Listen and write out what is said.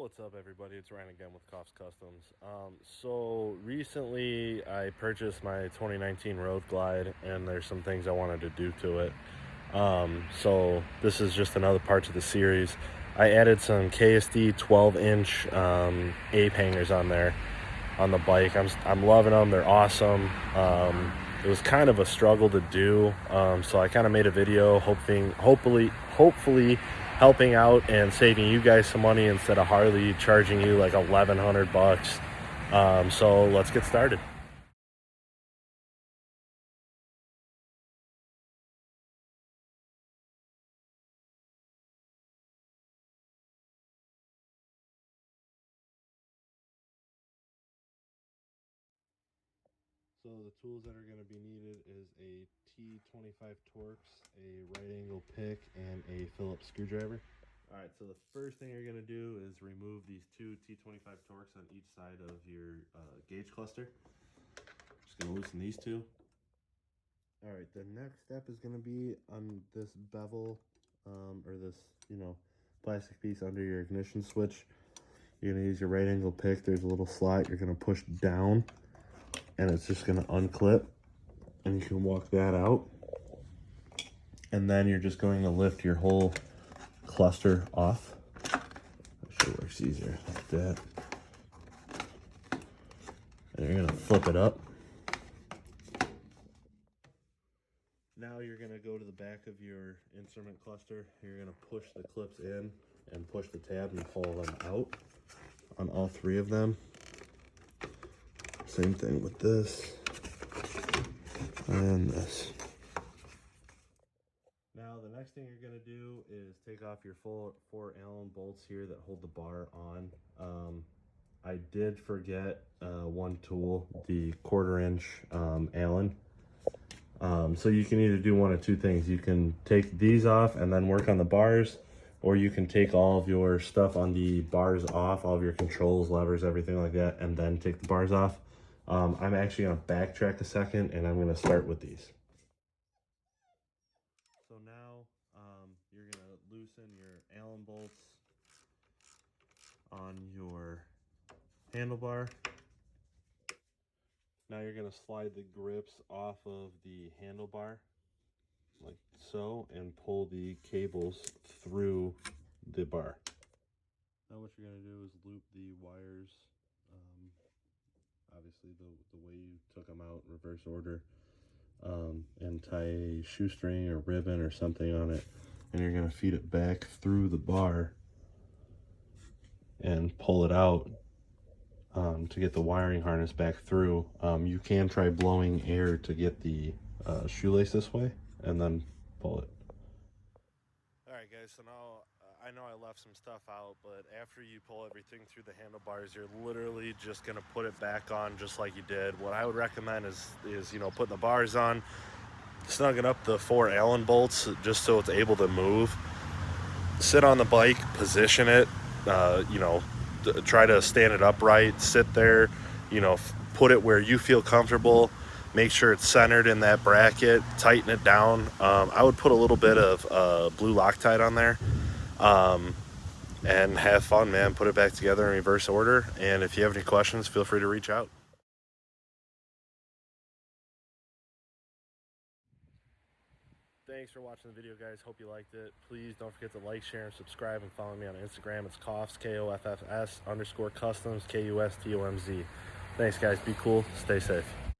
What's up, everybody? It's Ryan again with Coffs Customs. So recently I purchased my 2019 Road Glide, and there's some things I wanted to do to it. So this is just another part of the series. I added some KST 12-inch ape hangers on there on the bike. I'm loving them. They're awesome. It was kind of a struggle to do, so I kind of made a video hopefully helping out and saving you guys some money instead of Harley charging you like $1,100. So let's get started. So the tools that are going to be needed is a T25 Torx, a right angle pick, and a Phillips screwdriver. All right, so the first thing you're going to do is remove these two T25 Torx on each side of your gauge cluster. Just going to loosen these two. All right, the next step is going to be on this bevel or this, plastic piece under your ignition switch. You're going to use your right angle pick. There's a little slot. You're going to push down, and it's just going to unclip, and you can walk that out. And then you're just going to lift your whole cluster off. That sure works easier like that. And you're going to flip it up. Now you're going to go to the back of your instrument cluster. You're going to push the clips in and push the tab and pull them out on all three of them. Same thing with this and this. Now the next thing you're going to do is take off your full 4 Allen bolts here that hold the bar on. I did forget one tool, the 1/4 inch Allen. So you can either do one of two things. You can take these off and then work on the bars, or you can take all of your stuff on the bars off, all of your controls, levers, everything like that, and then take the bars off. I'm actually going to backtrack a second, and I'm going to start with these. So now you're going to loosen your Allen bolts on your handlebar. Now you're going to slide the grips off of the handlebar like so and pull the cables through the bar. Now what you're going to do is loop the wires, obviously the way you took them out in reverse order, and tie a shoestring or ribbon or something on it, and you're going to feed it back through the bar and pull it out to get the wiring harness back through. You can try blowing air to get the shoelace this way and then pull it. Alright guys, so now I know I left some stuff out, but after you pull everything through the handlebars, you're literally just going to put it back on just like you did. What I would recommend is putting the bars on, snugging up the 4 Allen bolts just so it's able to move. Sit on the bike, position it, try to stand it upright, sit there, put it where you feel comfortable. Make sure it's centered in that bracket, tighten it down. I would put a little bit of blue Loctite on there, and have fun, man. Put it back together in reverse order. And if you have any questions, feel free to reach out. Thanks for watching the video, guys. Hope you liked it. Please don't forget to like, share, and subscribe, and follow me on Instagram. It's Koffs, KOFFS _customs, KUSTOMZ. Thanks, guys. Be cool. Stay safe.